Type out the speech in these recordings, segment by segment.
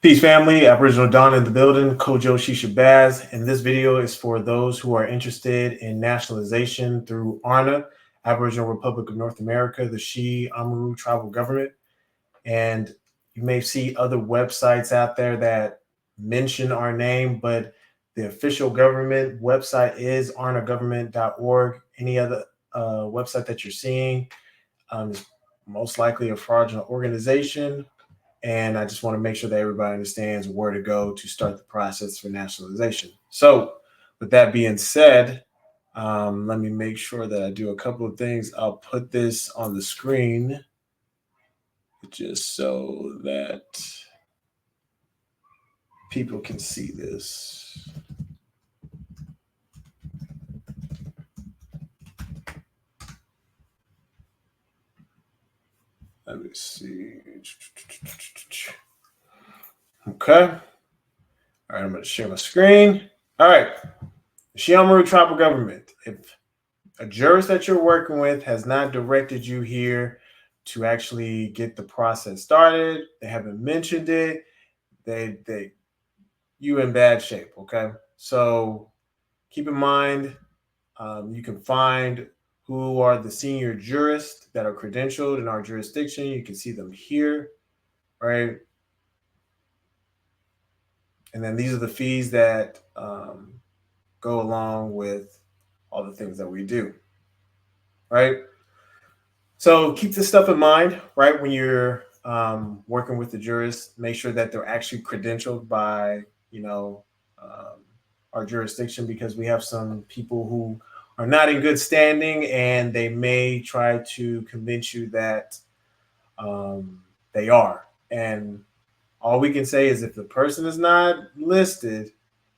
Peace family, Aboriginal Dawn in the building, Kojo Shisha Baz, and this video is for those who are interested in nationalization through ARNA, Aboriginal Republic of North America, the Shi Amaru tribal government. And you may see other websites out there that mention our name, but the official government website is arnagovernment.org. Any other website that you're seeing is most likely a fraudulent organization. And I just want to make sure that everybody understands where to go to start the process for nationalization. So with that being said, let me make sure that I do a couple of things. I'll put this on the screen just so that people can see this. Let me see. Okay. All right, I'm going to share my screen. All right. The Shiamaru tribal government. If a jurist that you're working with has not directed you here to actually get the process started, they haven't mentioned it, you in bad shape, okay? So keep in mind, you can find who are the senior jurists that are credentialed in our jurisdiction. You can see them here, right? And then these are the fees that go along with all the things that we do, right? So keep this stuff in mind, right? When you're working with the jurists, make sure that they're actually credentialed by, our jurisdiction, because we have some people who are not in good standing and they may try to convince you that they are. And all we can say is if the person is not listed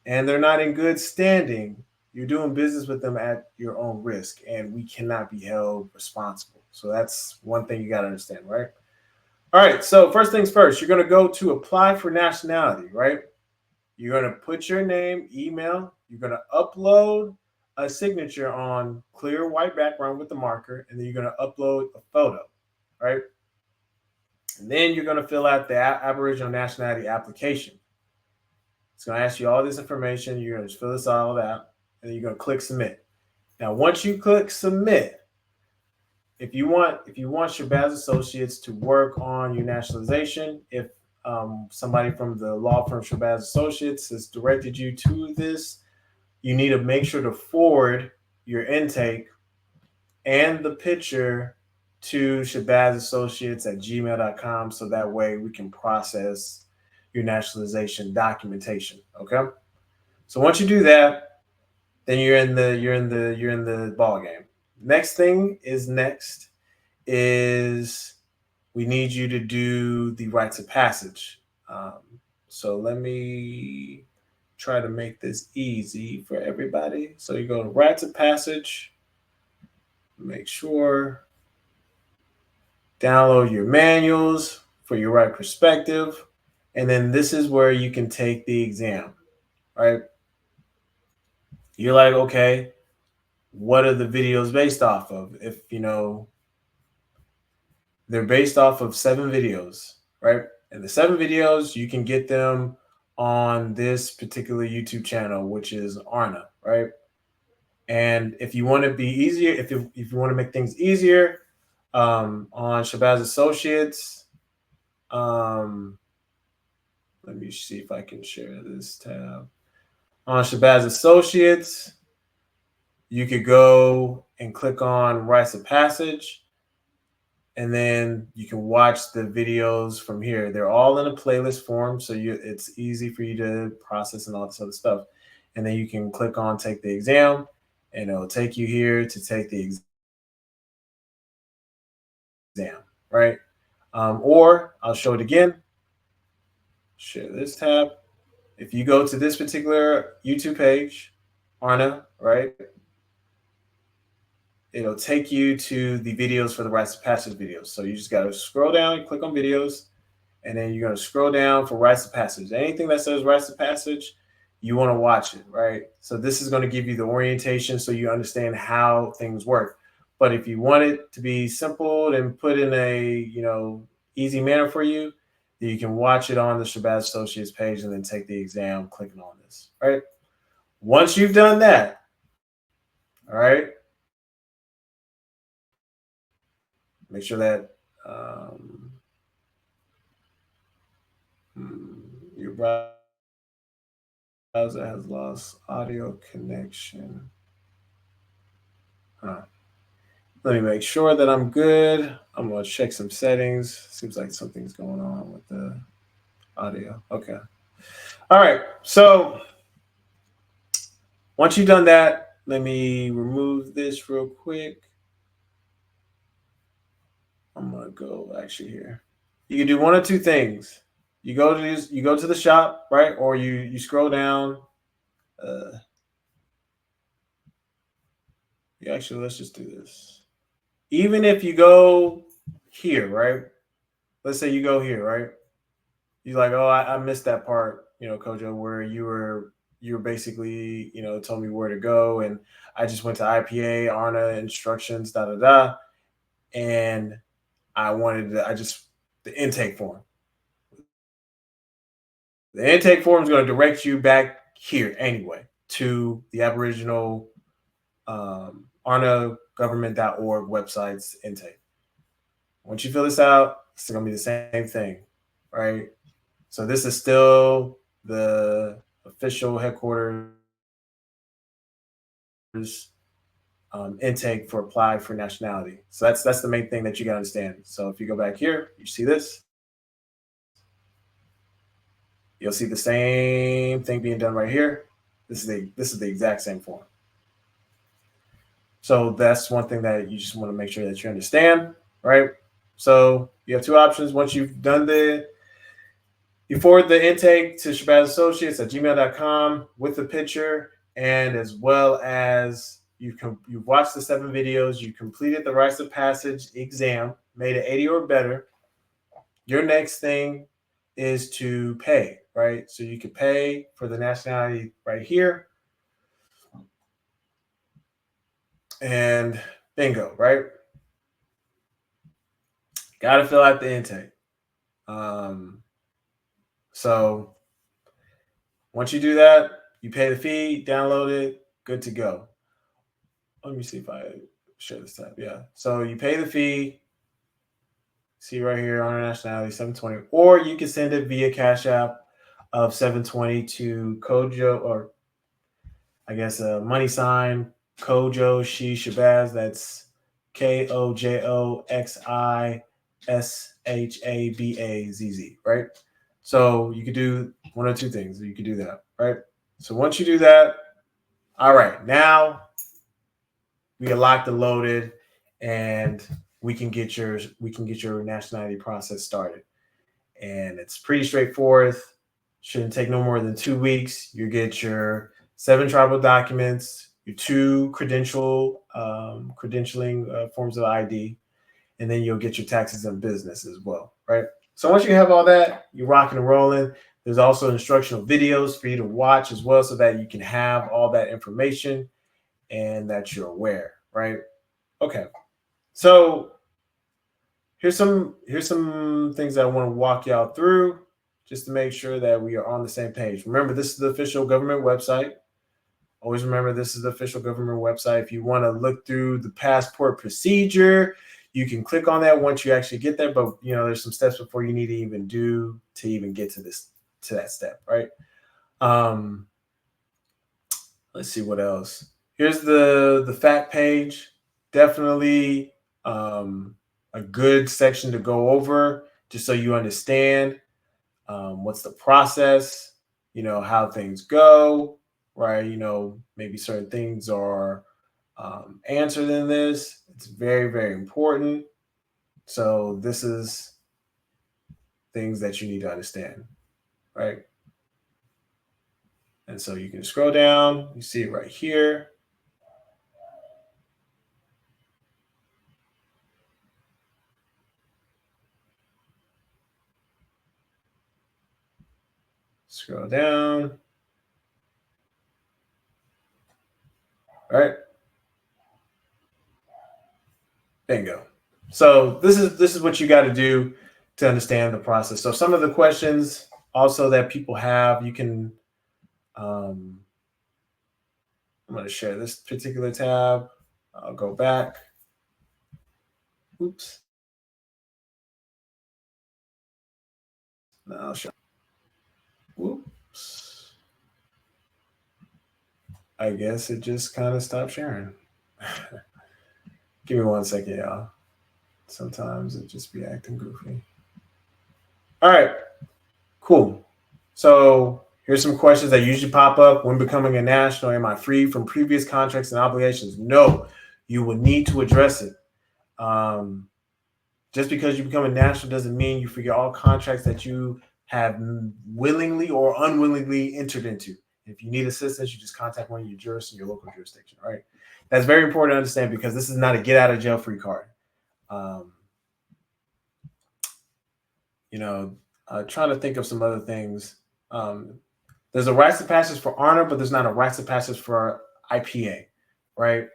and they're not in good standing, you're doing business with them at your own risk, and we cannot be held responsible. So that's one thing you got to understand, right? All right. So first things first, you're going to go to apply for nationality, right? You're going to put your name, email. You're going to upload a signature on clear white background with the marker, and then you're going to upload a photo, right? And then you're going to fill out the Aboriginal nationality application. It's going to ask you all this information. You're going to just fill this all out, and then you're going to click submit. Now, once you click submit, if you want Shabazz Associates to work on your nationalization, if somebody from the law firm Shabazz Associates has directed you to this, you need to make sure to forward your intake and the picture to shabazzassociates@gmail.com, so that way we can process your nationalization documentation. Okay. So once you do that, then you're in the ball game. Next is we need you to do the rites of passage. So let me try to make this easy for everybody. So you go to rites of passage, make sure, download your manuals for your right perspective, and then this is where you can take the exam, right? You're like, okay, what are the videos based off of? If they're based off of 7 videos, right? And the 7 videos, you can get them on this particular YouTube channel, which is ARNA, right? And if you want to be easier, if you want to make things easier, on Shabazz Associates, let me see if I can share this tab. On Shabazz Associates, you could go and click on Rites of Passage, and then you can watch the videos from here. They're all in a playlist form, so it's easy for you to process and all this other stuff. And then you can click on Take the Exam, and it'll take you here to take the exam, right? Or I'll show it again. Share this tab. If you go to this particular YouTube page, ARNA, right? It'll take you to the videos for the Rites of Passage videos. So you just got to scroll down, click on videos, and then you're going to scroll down for Rites of Passage. Anything that says Rites of Passage, you want to watch it, right? So this is going to give you the orientation so you understand how things work. But if you want it to be simple and put in a, easy manner for you, You can watch it on the Shabazz Associates page and then take the exam clicking on this, right? Once you've done that, all right, make sure that your browser has lost audio connection. Let me make sure that I'm good. I'm going to check some settings. Seems like something's going on with the audio. Okay. All right. So once you've done that, let me remove this real quick. I'm going to go actually here. You can do one of two things. You go to the shop, right? Or you scroll down. Actually, let's just do this. Even if you go here, right? Let's say you go here, right? You're like, oh, I missed that part, Kojo, where you were basically, told me where to go, and I just went to IPA, ARNA instructions, da da da, and the intake form. The intake form is going to direct you back here anyway to the Aboriginal ARNAgovernment.org website's intake. Once you fill this out, it's going to be the same thing, right? So this is still the official headquarters intake for apply for nationality. So that's the main thing that you got to understand. So if you go back here, you see this. You'll see the same thing being done right here. This is the exact same form. So that's one thing that you just want to make sure that you understand, right? So you have two options. Once you've done you forward the intake to ShabazAssociates at gmail.com with the picture, and as well as you've watched the 7 videos, you completed the rites of passage exam, made it 80 or better. Your next thing is to pay, right? So you can pay for the nationality right here. And bingo, right? Got to fill out the intake. So once you do that, you pay the fee, download it, good to go. Let me see if I share this tab. Yeah. So you pay the fee. See right here on nationality 720, or you can send it via Cash App of 720 to Kojo, or I guess a money sign Kojo Shi Shabazz. That's KOJOXISHABAZZ, right? So you could do one of two things. You could do that, right? So once you do that, all right, now we get locked and loaded, and we can get your nationality process started. And it's pretty straightforward. Shouldn't take no more than 2 weeks. You get your 7 tribal documents, your 2 credentialing forms of ID, and then you'll get your taxes and business as well, right? So once you have all that, you're rocking and rolling. There's also instructional videos for you to watch as well, so that you can have all that information and that you're aware, right? Okay. So here's some things I want to walk y'all through just to make sure that we are on the same page. Remember, this is the official government website. Always remember, this is the official government website. If you want to look through the passport procedure, you can click on that once you actually get there. But there's some steps before you need to even do to even get to that step, right? Let's see what else. Here's the fact page. Definitely a good section to go over, just so you understand what's the process, how things go, right? Maybe certain things are answered in this. It's very, very important. So this is things that you need to understand, right? And so you can scroll down, you see it right here. Scroll down. Right. Bingo. So this is what you got to do to understand the process. So some of the questions also that people have, you can, I'm going to share this particular tab. I'll go back. Oops. No, I'll show. Whoops. I guess it just kind of stopped sharing. Give me 1 second, y'all. Sometimes it just be acting goofy. All right, cool. So here's some questions that usually pop up when becoming a national. Am I free from previous contracts and obligations? No, you will need to address it. Just because you become a national doesn't mean you forget all contracts that you have willingly or unwillingly entered into. If you need assistance, you just contact one of your jurists in your local jurisdiction, right? That's very important to understand because this is not a get out of jail free card. Trying to think of some other things. There's a rites of passage for ARNA, but there's not a rites of passage for IPA, right?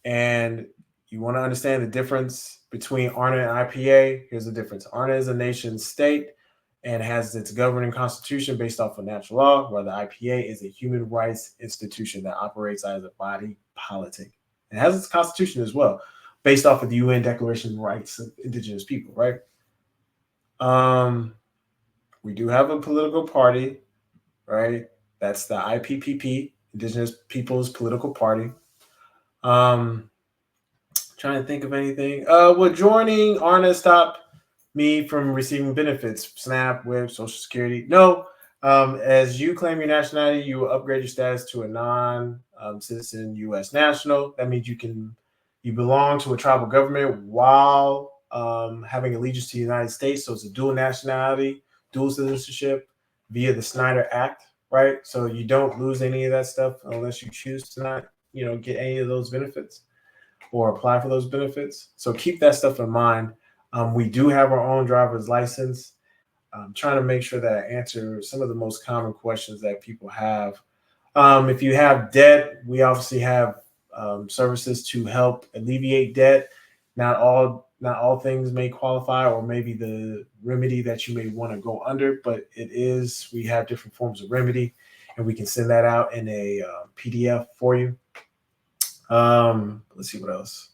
And you want to understand the difference between ARNA and IPA. Here's the difference. ARNA is a nation state and has its governing constitution based off of natural law, while the IPA is a human rights institution that operates as a body politic. It has its constitution as well, based off of the UN Declaration of Rights of Indigenous People, right? We do have a political party, right? That's the IPPP, Indigenous Peoples Political Party. Trying to think of anything. Well, joining ARNA stopped me from receiving benefits, SNAP, WIC, Social Security. No. As you claim your nationality, you will upgrade your status to a non-citizen U.S. national. That means you belong to a tribal government while having allegiance to the United States. So it's a dual nationality, dual citizenship via the Snyder Act, right? So you don't lose any of that stuff unless you choose to not, get any of those benefits or apply for those benefits. So keep that stuff in mind. We do have our own driver's license. I'm trying to make sure that I answer some of the most common questions that people have. If you have debt, we obviously have services to help alleviate debt. Not all things may qualify, or maybe the remedy that you may want to go under, but we have different forms of remedy, and we can send that out in a PDF for you. Let's see what else.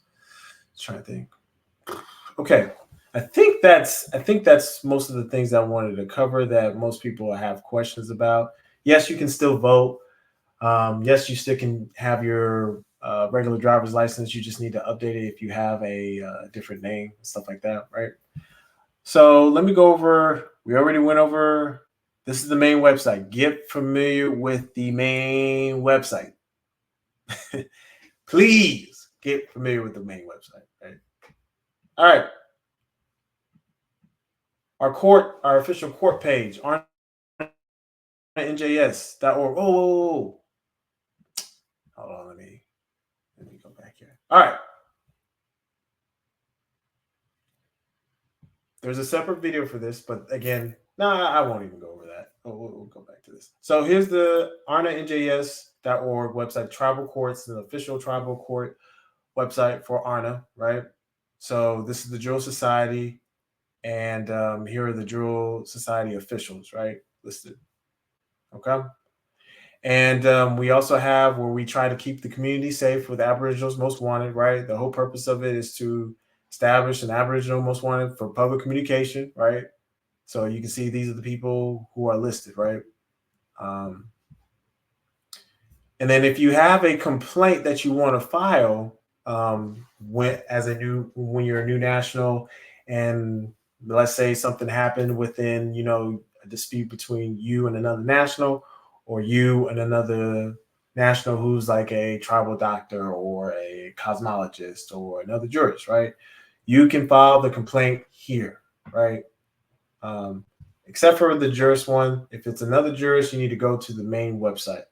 Let's try to think. Okay. I think that's most of the things I wanted to cover that most people have questions about. Yes, you can still vote. Yes, you still can have your regular driver's license. You just need to update it if you have a different name, stuff like that, right? So let me go over. We already went over. This is the main website. Get familiar with the main website. Please get familiar with the main website, right? All right. Our official court page, njs.org. Oh, hold on, let me go back here. All right. There's a separate video for this, but again, I won't even go over that. We'll go back to this. So here's the ARNANJS.org website. Tribal courts, the official tribal court website for ARNA, right? So this is the Jewel Society, and here are the Jewel Society officials, right, listed. Okay. And we also have where we try to keep the community safe with Aboriginals Most Wanted, right? The whole purpose of it is to establish an Aboriginal Most Wanted for public communication, right? So you can see these are the people who are listed, right? And then if you have a complaint that you want to file when you're a new national, and let's say something happened within, a dispute between you and another national, or you and another national who's like a tribal doctor or a cosmologist or another jurist, right? You can file the complaint here, right? Except for the jurist one. If it's another jurist, you need to go to the main website,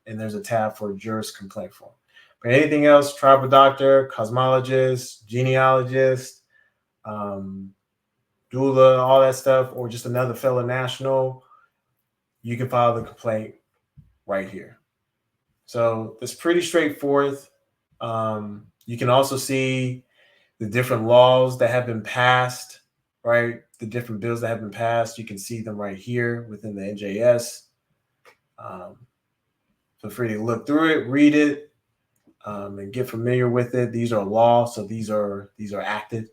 and there's a tab for jurist complaint form. But anything else, tribal doctor, cosmologist, genealogist, doula, all that stuff, or just another fellow national, you can file the complaint right here. So it's pretty straightforward. You can also see the different laws that have been passed right? The different bills that have been passed. You can see them right here within the NJS. Feel free to look through it, read it, and get familiar with it. These are law, so these are acted.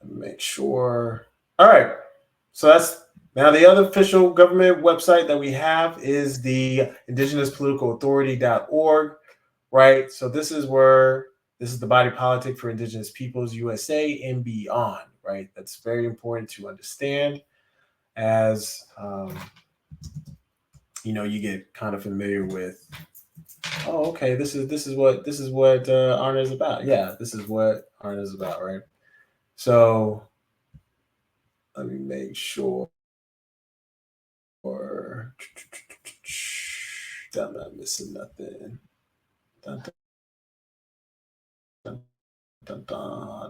Make sure. All right. So that's now the other official government website that we have is the indigenouspoliticalauthority.org, right? So this is the body politic for Indigenous Peoples USA and beyond, right? That's very important to understand as you get kind of familiar with. Oh, okay. This is what ARNA is about. Yeah, this is what ARNA is about, right? So let me make sure that I'm not missing nothing. Dun, dun, dun, dun,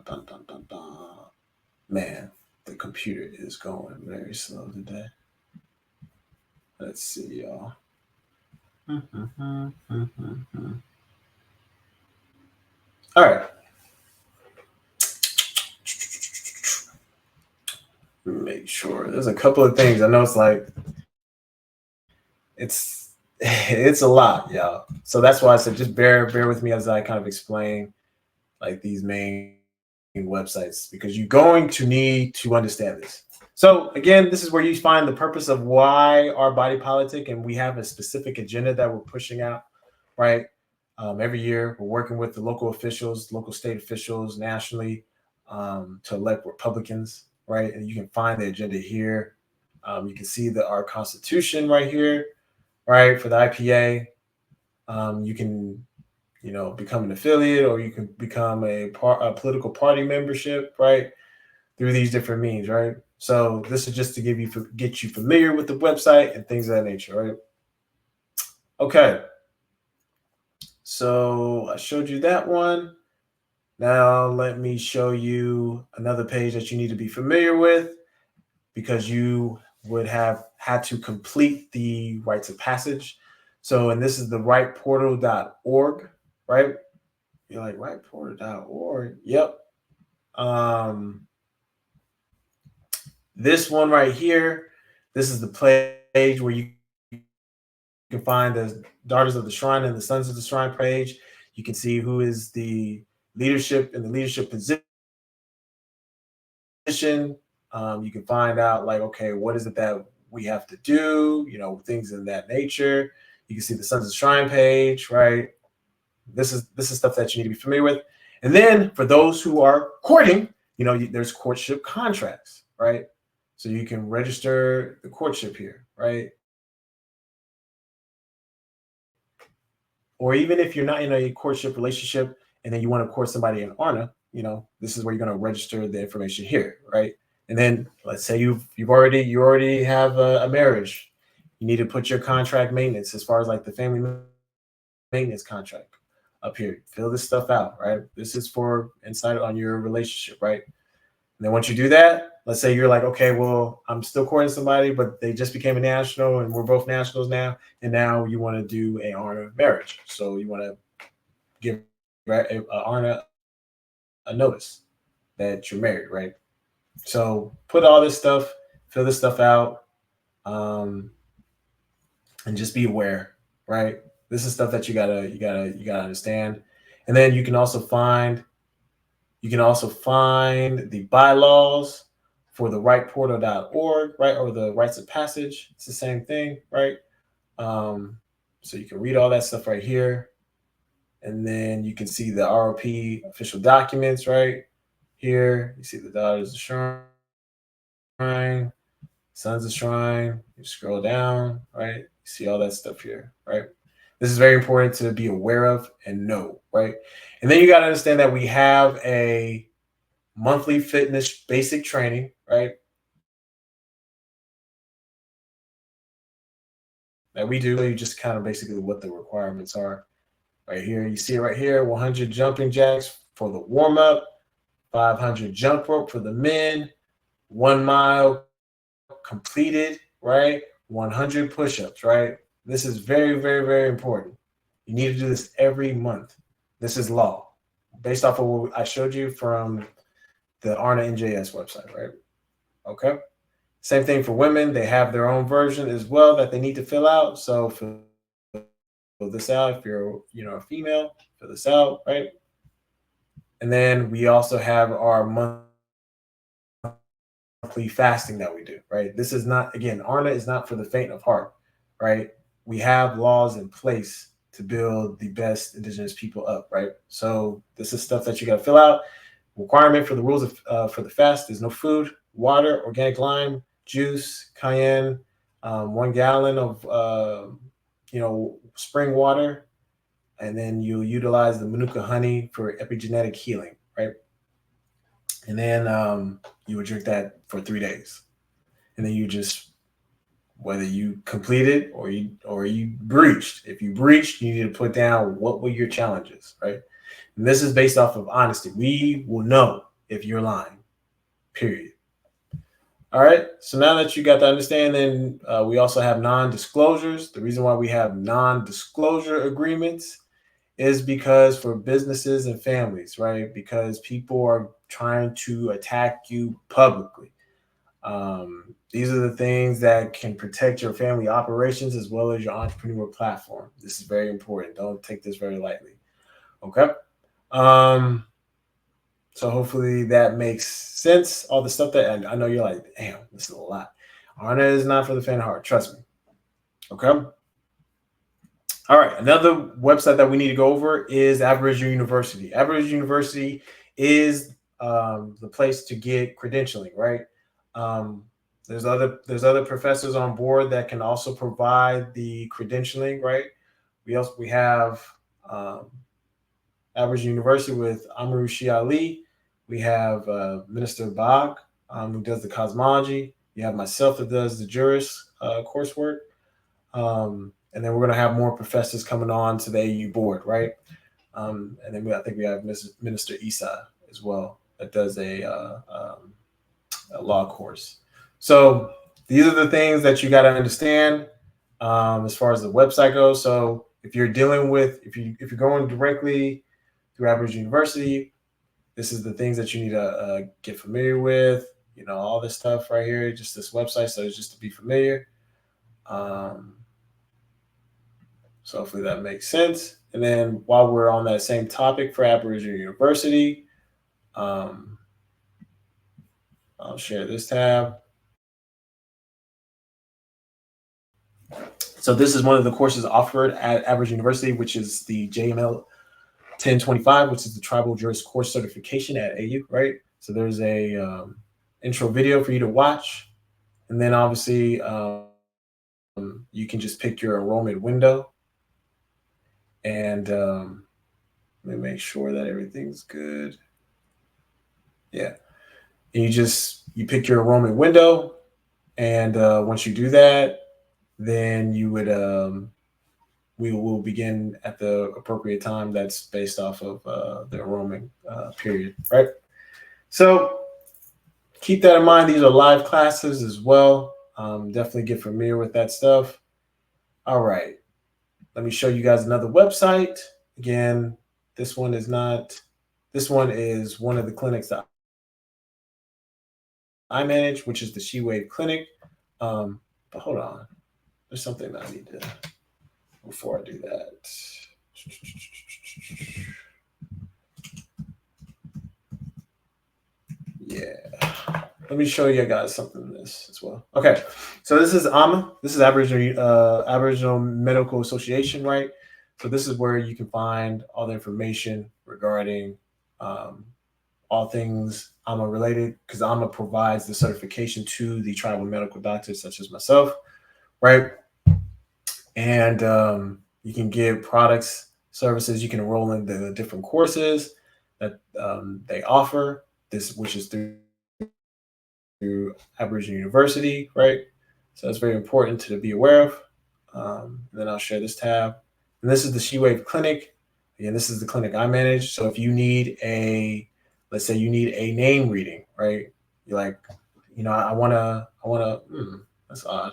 dun, dun, dun, dun. Man, the computer is going very slow today. Let's see, y'all. All right. Make sure. There's a couple of things. I know it's like it's a lot, y'all. So that's why I said just bear with me as I kind of explain like these main websites, because you're going to need to understand this. So again, this is where you find the purpose of why our body politic, and we have a specific agenda that we're pushing out, right? Every year, we're working with the local officials, local state officials, nationally, to elect Republicans, right? And you can find the agenda here. You can see our Constitution right here, right? For the IPA, you can become an affiliate, or you can become a political party membership, right? Through these different means, right? So this is just to get you familiar with the website and things of that nature, right? Okay. So I showed you that one. Now let me show you another page that you need to be familiar with, because you would have had to complete the rites of passage. So, and this is the rightportal.org, right? You're like, rightportal.org? Yep. This one right here, this is the page where you can find the Daughters of the Shrine and the Sons of the Shrine page. You can see who is the leadership in the leadership position. You can find out like, okay, what is it that we have to do? Things in that nature. You can see the Sons of the Shrine page, right? This is stuff that you need to be familiar with. And then for those who are courting, there's courtship contracts, right? So you can register the courtship here, right? Or even if you're not in a courtship relationship and then you want to court somebody in ARNA, this is where you're going to register the information here, right? And then let's say you already have a marriage. You need to put your contract maintenance as far as like the family maintenance contract up here. Fill this stuff out, right? This is for insight on your relationship, right? And then once you do that, let's say you're like, okay, well, I'm still courting somebody, but they just became a national and we're both nationals now. And now you want to do a ARNA marriage. So you want to give ARNA a notice that you're married, right? So put all this stuff, fill this stuff out, and just be aware, right? This is stuff that you gotta understand. And then you can also find the bylaws for the rightportal.org, right? Or the rites of passage. It's the same thing, right? So you can read all that stuff right here. And then you can see the ROP official documents right here. You see the Daughters of the Shrine, Sons of the Shrine. You scroll down, right? You see all that stuff here, right? This is very important to be aware of and know, right? And then you got to understand that we have a monthly fitness basic training, right? That we do. You just kind of basically what the requirements are right here. You see it right here, 100 jumping jacks for the warm up, 500 jump rope for the men, 1 mile completed, right? 100 push-ups, right? This is very, very, very important. You need to do this every month. This is law. Based off of what I showed you from the ARNA NJS website, right? Okay. Same thing for women. They have their own version as well that they need to fill out. So fill this out if you're, a female. Fill this out, right? And then we also have our monthly fasting that we do, right? This is not, again, ARNA is not for the faint of heart, right? We have laws in place to build the best indigenous people up, right? So this is stuff that you got to fill out. Requirement for the rules for the fast is no food, water, organic lime, juice, cayenne, 1 gallon of spring water, and then you utilize the manuka honey for epigenetic healing, right? And then you would drink that for 3 days, and then you just, whether you completed or you breached. If you breached, you need to put down what were your challenges, right? And this is based off of honesty. We will know if you're lying, period. All right. So now that you got to understand, then we also have non-disclosures. The reason why we have non-disclosure agreements is because for businesses and families, right? Because people are trying to attack you publicly. These are the things that can protect your family operations as well as your entrepreneur platform. This is very important. Don't take this very lightly. Okay. So hopefully that makes sense. All the stuff that, and I know you're like, damn, this is a lot. ARNA is not for the faint of heart. Trust me. Okay. All right. Another website that we need to go over is Aboriginal University. Aboriginal University is the place to get credentialing, right? There's other professors on board that can also provide the credentialing, right? We have Aboriginal University with Amaru Ali. We have Minister Bog, who does the cosmology. You have myself that does the juris coursework. And then we're going to have more professors coming on to the AU board, right? And then I think we have Minister Isa as well that does a law course. So these are the things that you got to understand as far as the website goes. So if you're dealing with, if you're going directly through Aboriginal University, this is the things that you need to get familiar with. All this stuff right here, just this website. So it's just to be familiar. So hopefully that makes sense. And then while we're on that same topic for Aboriginal University, I'll share this tab. So this is one of the courses offered at Aboriginal University, which is the JML 1025, which is the Tribal Jurist Course Certification at AU, right? So there's a intro video for you to watch. And then obviously you can just pick your enrollment window. And let me make sure that everything's good. Yeah. And you pick your enrollment window. And once you do that, then you would we will begin at the appropriate time that's based off of the enrollment period, right? So keep that in mind. These are live classes as well. Definitely get familiar with that stuff. All right. Let me show you guys another website. Again, this one is one of the clinics that I manage, which is the She-Wave Clinic. But hold on. There's something that I need to, before I do that. Yeah. Let me show you guys something in this as well. Okay. So this is AMA. This is Aboriginal Medical Association, right? So this is where you can find all the information regarding all things AMA related, because AMA provides the certification to the tribal medical doctors such as myself, right? And you can get products, services. You can enroll in the different courses that they offer, which is through Aboriginal University, right? So that's very important to be aware of. Then I'll share this tab. And this is the She-Wave Clinic. Again, this is the clinic I manage. So if you need let's say you need a name reading, right? You're like, I want to, that's odd.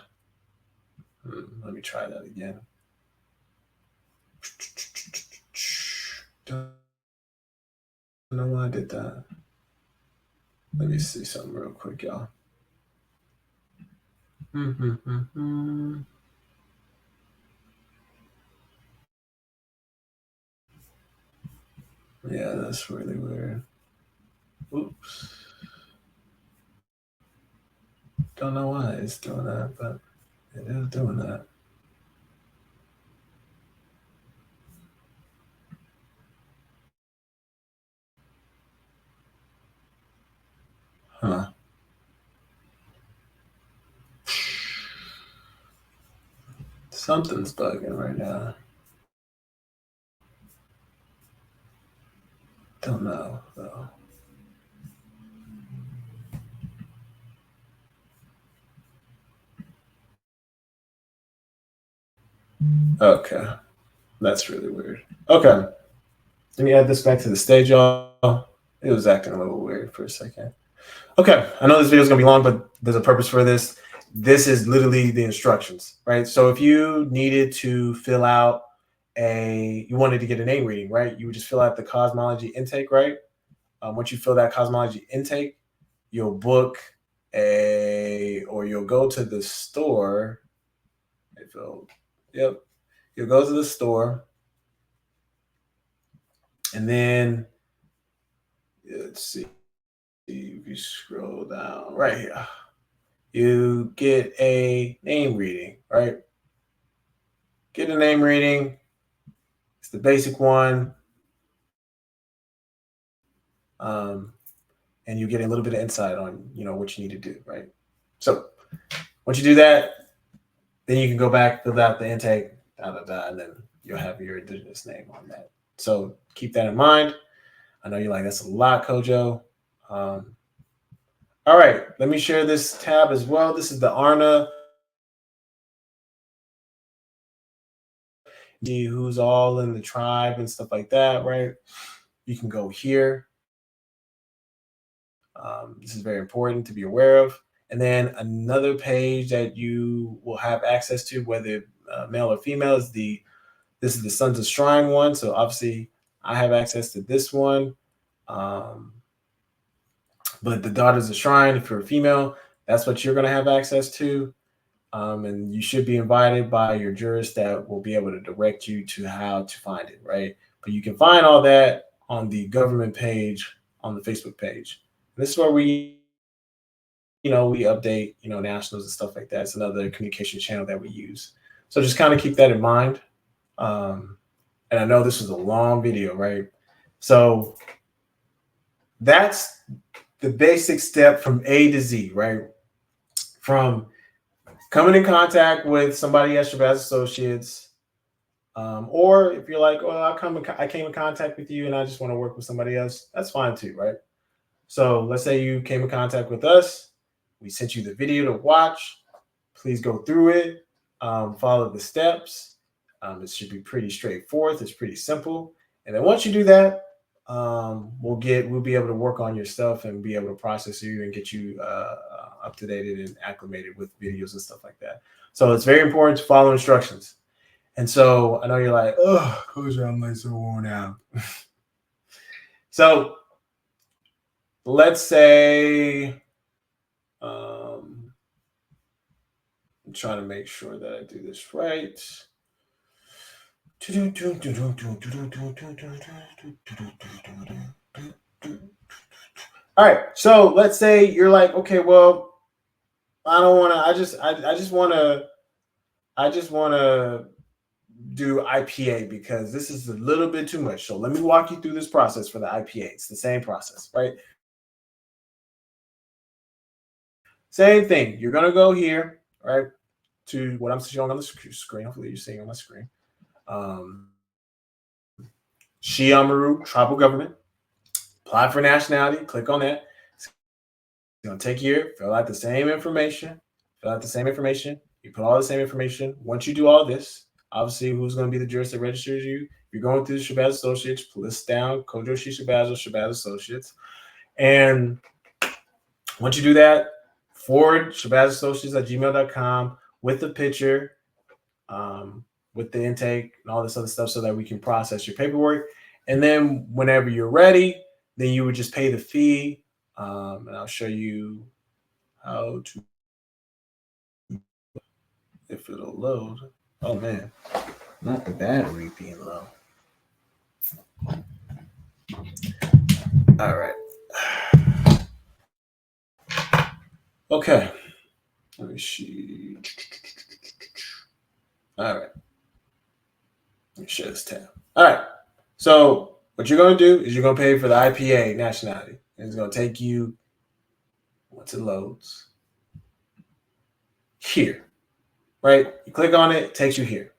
Let me try that again. Don't know why I did that. Let me see something real quick, y'all. Yeah, that's really weird. Oops. Don't know why it's doing that, but it is doing that. Huh. Something's bugging right now. Don't know, though. Okay. That's really weird. Okay. Let me add this back to the stage, y'all. It was acting a little weird for a second. Okay. I know this video is going to be long, but there's a purpose for this. This is literally the instructions, right? So if you needed to fill out you wanted to get a name reading, right? You would just fill out the cosmology intake, right? Once you fill that cosmology intake, you'll book or you'll go to the store. Yep. You'll go to the store, and then let's see. If you scroll down right here, you get a name reading, right? Get a name reading. It's the basic one. And you get a little bit of insight on, what you need to do, right? So once you do that, then you can go back, fill out the intake, and then you'll have your indigenous name on that. So keep that in mind. I know you're like, that's a lot, Kojo. All right, let me share this tab as well. This is the ARNA. Who's all in the tribe and stuff like that, right? You can go here. This is very important to be aware of. And then another page that you will have access to, whether male or female, this is the Sons of Shrine one. So obviously I have access to this one. But the Daughters of Shrine, if you're a female, that's what you're going to have access to. And you should be invited by your jurist that will be able to direct you to how to find it, right? But you can find all that on the government page on the Facebook page. And this is where we update, nationals and stuff like that. It's another communication channel that we use. So just kind of keep that in mind. And I know this was a long video, right? So that's the basic step from A to Z, right? From coming in contact with somebody at Shabazz Associates, or if you're like, well, I came in contact with you and I just want to work with somebody else, that's fine too, right? So let's say you came in contact with us. We sent you the video to watch. Please go through it, follow the steps. It should be pretty straightforward. It's pretty simple. And then once you do that, we'll be able to work on your stuff and be able to process you and get you up to date and acclimated with videos and stuff like that. So it's very important to follow instructions. And so I know you're like, oh, Coach, I'm like so worn out. So let's say, I'm trying to make sure that I do this right. All right. So let's say you're like, okay, well, I don't want to. I just want to do IPA because this is a little bit too much. So let me walk you through this process for the IPA. It's the same process, right? Same thing. You're gonna go here, right, to what I'm showing on the screen. Hopefully, you're seeing on my screen. Shiamaru tribal government. Apply for nationality. Click on that. It's gonna take you here. Fill out the same information. You put all the same information. Once you do all this, obviously, who's going to be the jurist that registers you? You're going through the Shabazz Associates, list down Kojo Shabazz or Shabazz Associates. And once you do that, forward ShabazzAssociates@gmail.com with the picture, with the intake and all this other stuff so that we can process your paperwork. And then whenever you're ready, then you would just pay the fee And I'll show you how to, if it'll load. Oh man, not the battery being low. All right. Okay. Let me see. All right. Let me share this tab. All right. So what you're going to do is you're going to pay for the IPA nationality. And it's going to take you, once it loads, here. Right? You click on it, it takes you here.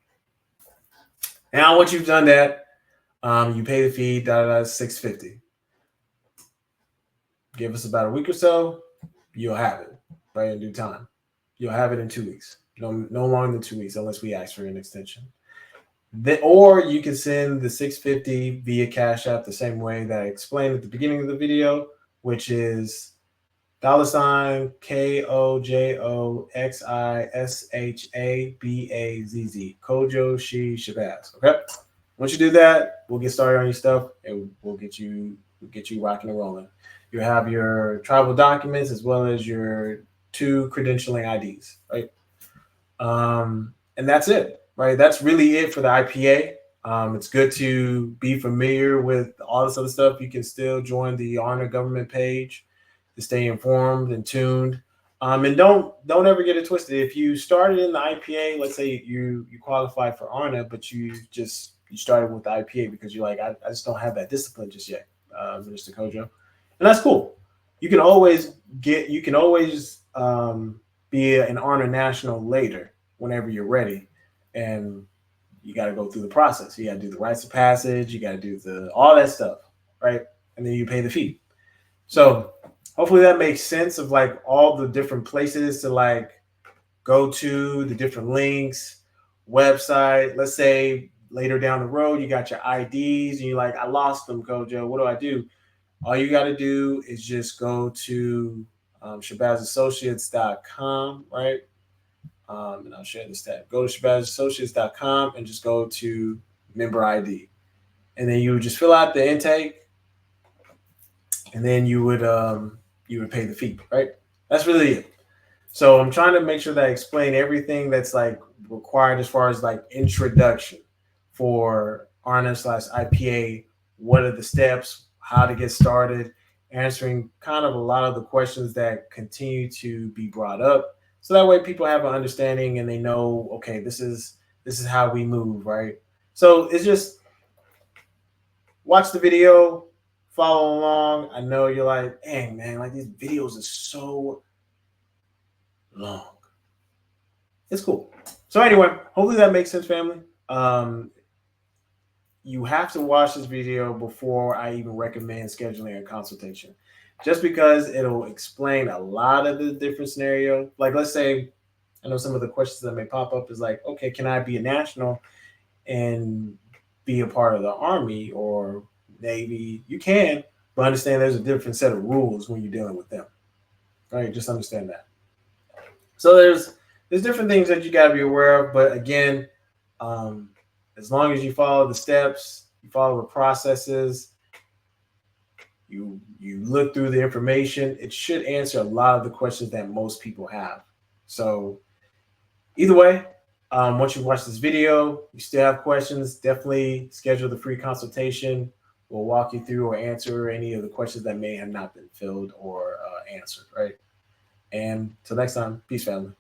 Now, once you've done that, you pay the fee, $650. Give us about a week or so, you'll have it, right, in due time. You'll have it in 2 weeks. No longer than 2 weeks, unless we ask for an extension. Or you can send the $650 via Cash App the same way that I explained at the beginning of the video, which is $KOJOXISHABAZZ. Kojo Shi Shabazz. Okay. Once you do that, we'll get started on your stuff and we'll get you rocking and rolling. You have your travel documents as well as your 2 credentialing IDs, right? And that's it, right? That's really it for the IPA. It's good to be familiar with all this other stuff. You can still join the ARNA government page to stay informed and tuned. And don't ever get it twisted. If you started in the IPA, let's say you qualified for ARNA, but you started with the IPA because you're like, I just don't have that discipline just yet, Mr. Kojo. And that's cool. You can always be an ARNA national later whenever you're ready. And you got to go through the process. You got to do the rites of passage. You got to do all that stuff, right? And then you pay the fee. So hopefully that makes sense of like all the different places to like go to, the different links, website. Let's say later down the road, you got your IDs and you're like, I lost them, Kojo. What do I do? All you got to do is just go to Shabazzassociates.com, right? And I'll share this tab. Go to Shabazzassociates.com and just go to member ID. And then you would just fill out the intake and then you would pay the fee, right? That's really it. So I'm trying to make sure that I explain everything that's like required as far as like introduction for ARNA/IPA. What are the steps? How to get started? Answering kind of a lot of the questions that continue to be brought up. So that way people have an understanding and they know, okay, this is how we move, right? So it's just watch the video, follow along. I know you're like, dang, man, like these videos are so long. It's cool. So anyway, hopefully that makes sense, family. You have to watch this video before I even recommend scheduling a consultation, just because it'll explain a lot of the different scenarios. Like, let's say, I know some of the questions that may pop up is like, okay, can I be a national and be a part of the Army or Navy? You can, but understand there's a different set of rules when you're dealing with them. Right? Just understand that. So there's different things that you got to be aware of. But again, as long as you follow the steps, you follow the processes, you look through the information, it should answer a lot of the questions that most people have. So either way, once you watch this video, you still have questions, definitely schedule the free consultation. We'll walk you through or answer any of the questions that may have not been filled or answered, right? And till next time, peace, family.